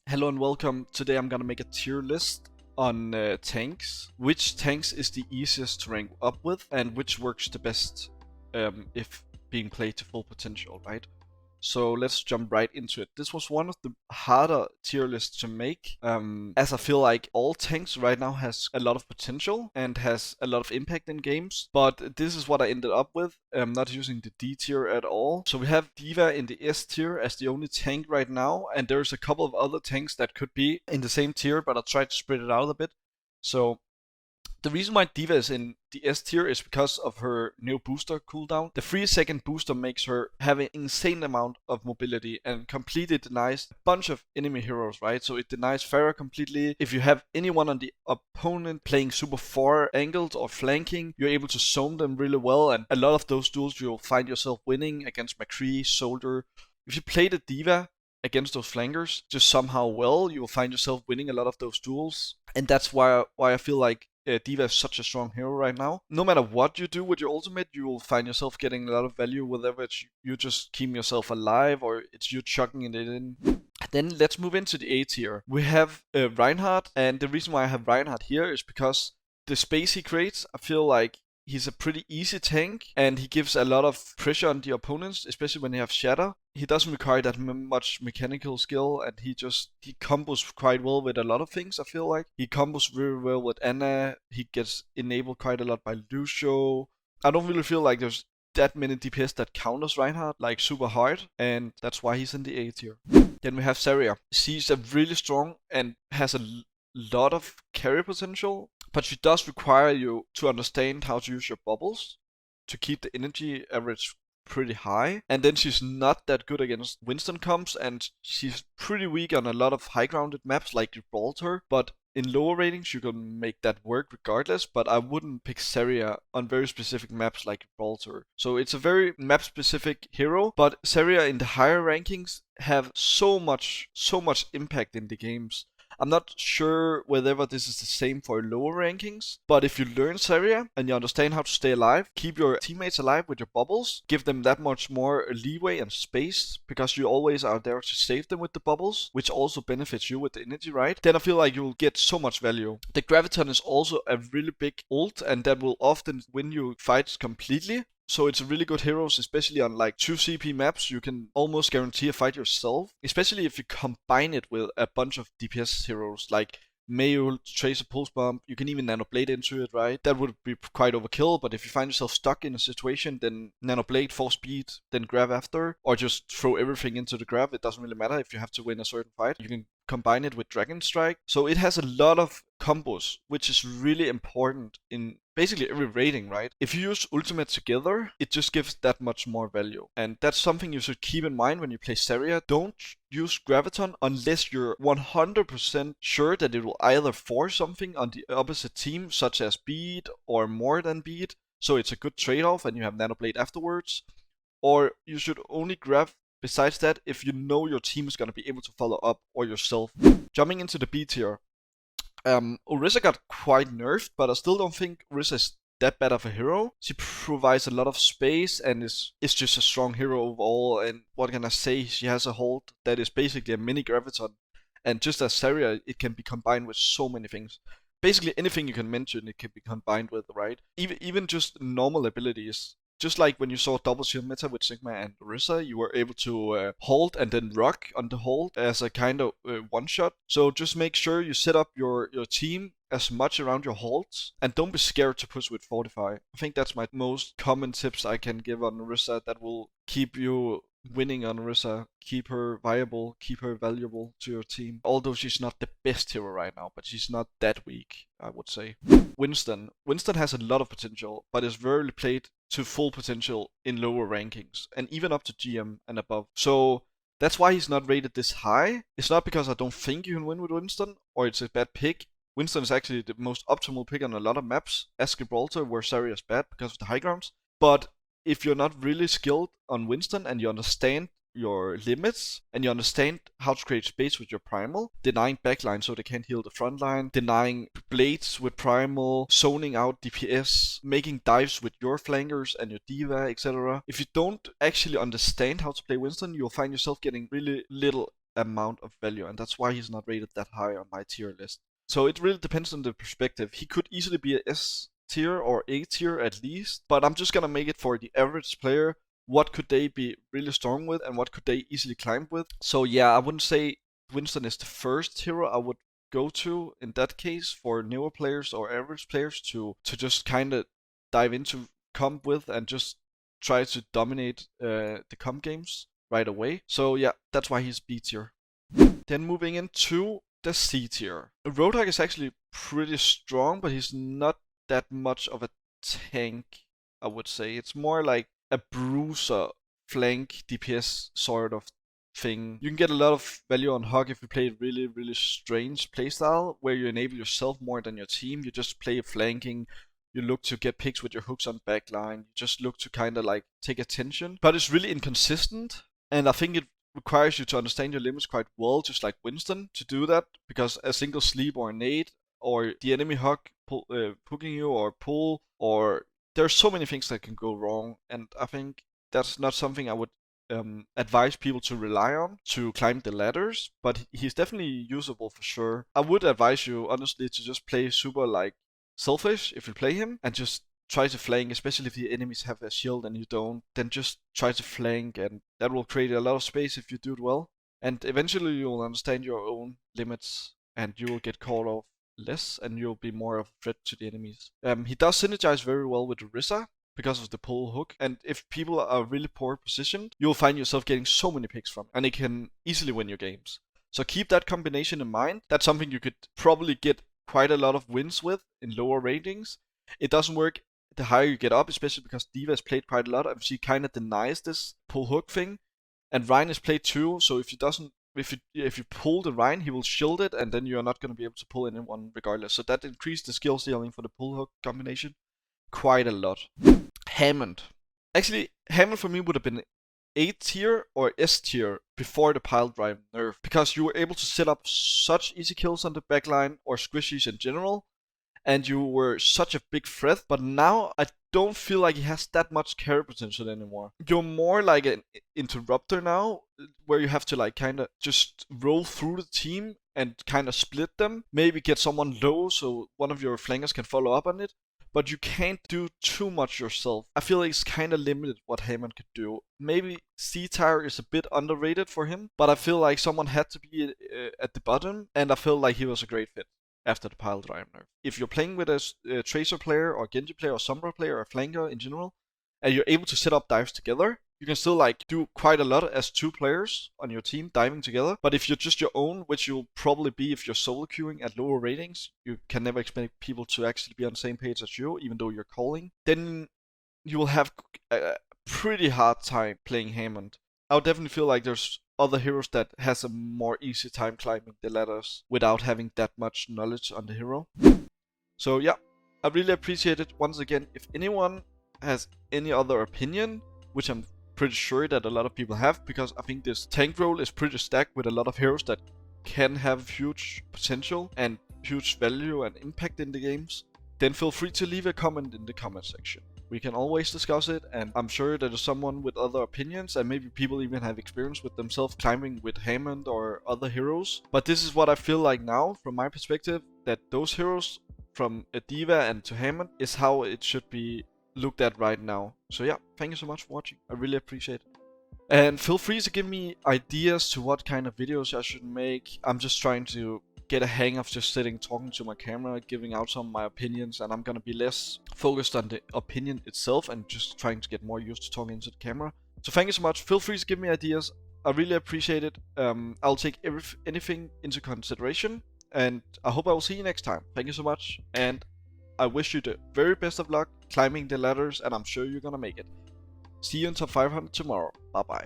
Hello and welcome. Today I'm gonna make a tier list on tanks. Which tanks is the easiest to rank up with and which works the best if being played to full potential, right? So let's jump right into it. This was one of the harder tier lists to make, as I feel like all tanks right now has a lot of potential and has a lot of impact in games. But this is what I ended up with, not using the D tier at all. So we have D.Va in the S tier as the only tank right now, and there's a couple of other tanks that could be in the same tier, but I'll try to spread it out a bit. So the reason why D.Va is in the S tier is because of her new booster cooldown. The 3-second booster makes her have an insane amount of mobility and completely denies a bunch of enemy heroes, right? So it denies Pharah completely. If you have anyone on the opponent playing super far angled or flanking, you're able to zone them really well, and a lot of those duels you'll find yourself winning against McCree, Soldier. If you play the D.Va against those flankers just somehow well, you will find yourself winning a lot of those duels. And that's why I feel like D.Va is such a strong hero right now. No matter what you do with your ultimate, you will find yourself getting a lot of value, whether it's you just keep yourself alive or it's you chucking it in. Then let's move into the A tier. We have Reinhardt, and the reason why I have Reinhardt here is because the space he creates, I feel like he's a pretty easy tank, and he gives a lot of pressure on the opponents, especially when they have Shatter. He doesn't require that much mechanical skill, and he combos quite well with a lot of things, I feel like. He combos very well with Ana, he gets enabled quite a lot by Lucio. I don't really feel like there's that many DPS that counters Reinhardt like super hard, and that's why he's in the A tier. Then we have Zarya. She's a really strong and has a lot of carry potential, but she does require you to understand how to use your bubbles to keep the energy average pretty high. And then she's not that good against Winston comps, and she's pretty weak on a lot of high grounded maps like Gibraltar, but in lower ratings you can make that work regardless, but I wouldn't pick Zarya on very specific maps like Gibraltar. So it's a very map specific hero, but Zarya in the higher rankings have so much impact in the games. I'm not sure whether this is the same for lower rankings, but if you learn Zarya and you understand how to stay alive, keep your teammates alive with your bubbles, give them that much more leeway and space, because you always are there to save them with the bubbles, which also benefits you with the energy, right? Then I feel like you'll get so much value. The Graviton is also a really big ult, and that will often win you fights completely. So it's a really good hero, especially on like 2 CP maps. You can almost guarantee a fight yourself, especially if you combine it with a bunch of DPS heroes like Mayo, Tracer, Pulse Bomb. You can even Nanoblade into it, right? That would be quite overkill, but if you find yourself stuck in a situation, then Nanoblade, Force Speed, then grab after, or just throw everything into the grab. It doesn't really matter if you have to win a certain fight. You can combine it with Dragon Strike. So it has a lot of combos, which is really important in basically every rating, right? If you use ultimate together, it just gives that much more value. And that's something you should keep in mind when you play Zarya. Don't use Graviton unless you're 100% sure that it will either force something on the opposite team, such as beat or more than beat, so it's a good trade-off and you have Nanoblade afterwards. Or you should only grab besides that if you know your team is going to be able to follow up, or yourself. Jumping into the B tier. Orisa got quite nerfed, but I still don't think Orisa is that bad of a hero. She provides a lot of space and is just a strong hero overall. And what can I say? She has a hold that is basically a mini Graviton. And just as Zarya, it can be combined with so many things. Basically anything you can mention, it can be combined with, right? Even just normal abilities. Just like when you saw double shield meta with Sigma and Orisa, you were able to hold and then rock on the hold as a kind of one shot. So just make sure you set up your team as much around your holds, and don't be scared to push with Fortify. I think that's my most common tips I can give on Orisa that will keep you winning on Orisa, keep her viable, keep her valuable to your team. Although she's not the best hero right now, but she's not that weak, I would say. Winston has a lot of potential, but is rarely played to full potential in lower rankings, and even up to GM and above. So that's why he's not rated this high. It's not because I don't think you can win with Winston, or it's a bad pick. Winston is actually the most optimal pick on a lot of maps, as Gibraltar, where Zarya is bad because of the high grounds. But if you're not really skilled on Winston and you understand your limits and you understand how to create space with your primal, denying backline so they can't heal the front line, denying blades with primal, zoning out DPS, making dives with your flankers and your D.Va, etc. If you don't actually understand how to play Winston, you'll find yourself getting really little amount of value, and that's why he's not rated that high on my tier list. So it really depends on the perspective. He could easily be a S tier or A tier at least, but I'm just gonna make it for the average player. What could they be really strong with, and what could they easily climb with? So yeah, I wouldn't say Winston is the first hero I would go to in that case for newer players or average players to just kind of dive into comp with and just try to dominate the comp games right away. So yeah, that's why he's B tier. Then moving into the C tier. Roadhog is actually pretty strong, but he's not that much of a tank, I would say. It's more like a bruiser, flank, DPS sort of thing. You can get a lot of value on Hog if you play a really, really strange playstyle where you enable yourself more than your team. You just play flanking. You look to get picks with your hooks on backline. You just look to kind of like take attention. But it's really inconsistent. And I think it requires you to understand your limits quite well, just like Winston, to do that. Because a single sleep or a nade, or the enemy hug hooking you or pull, or there are so many things that can go wrong. And I think that's not something I would advise people to rely on to climb the ladders. But he's definitely usable for sure. I would advise you, honestly, to just play super like selfish if you play him, and just try to flank, especially if the enemies have a shield and you don't. Then just try to flank, and that will create a lot of space if you do it well. And eventually you will understand your own limits, and you will get caught off less, and you'll be more of a threat to the enemies. He does synergize very well with Orisa because of the pull hook, and if people are really poor positioned, you'll find yourself getting so many picks from, and it can easily win your games. So keep that combination in mind. That's something you could probably get quite a lot of wins with in lower ratings. It doesn't work the higher you get up, especially because D.Va has played quite a lot, and she kind of denies this pull hook thing. And Ryan has played too, so if you pull the Ryan, he will shield it, and then you're not going to be able to pull anyone regardless. So that increased the skill ceiling for the pull hook combination quite a lot. Hammond. Actually, Hammond for me would have been A tier or S tier before the pile drive nerf, because you were able to set up such easy kills on the backline or squishies in general, and you were such a big threat. But now I don't feel like he has that much carry potential anymore. You're more like an interrupter now, where you have to like kind of just roll through the team and kind of split them, maybe get someone low so one of your flankers can follow up on it. But you can't do too much yourself. I feel like it's kind of limited what Hammond could do. Maybe C-tier is a bit underrated for him, but I feel like someone had to be at the bottom, and I feel like he was a great fit after the pile drive nerf. If you're playing with a Tracer player or Genji player or Sombra player or flanker in general, and you're able to set up dives together, you can still like do quite a lot as two players on your team diving together. But if you're just your own, which you'll probably be if you're solo queuing at lower ratings, you can never expect people to actually be on the same page as you, even though you're calling, then you will have a pretty hard time playing Hammond. I would definitely feel like there's other heroes that has a more easy time climbing the ladders without having that much knowledge on the hero. So yeah, I really appreciate it. Once again, if anyone has any other opinion, which I'm pretty sure that a lot of people have, because I think this tank role is pretty stacked with a lot of heroes that can have huge potential and huge value and impact in the games, then feel free to leave a comment in the comment section. We can always discuss it, and I'm sure that there's someone with other opinions, and maybe people even have experience with themselves climbing with Hammond or other heroes. But this is what I feel like now, from my perspective, that those heroes from a D.Va and to Hammond is how it should be looked at right now. So yeah, thank you so much for watching. I really appreciate it. And feel free to give me ideas to what kind of videos I should make. I'm just trying to get a hang of just sitting talking to my camera, giving out some of my opinions, and I'm gonna be less focused on the opinion itself and just trying to get more used to talking into the camera. So thank you so much. Feel free to give me ideas. I really appreciate it. I'll take anything into consideration, and I hope I will see you next time. Thank you so much, and I wish you the very best of luck climbing the ladders, and I'm sure you're gonna make it. See you in top 500 tomorrow. Bye bye.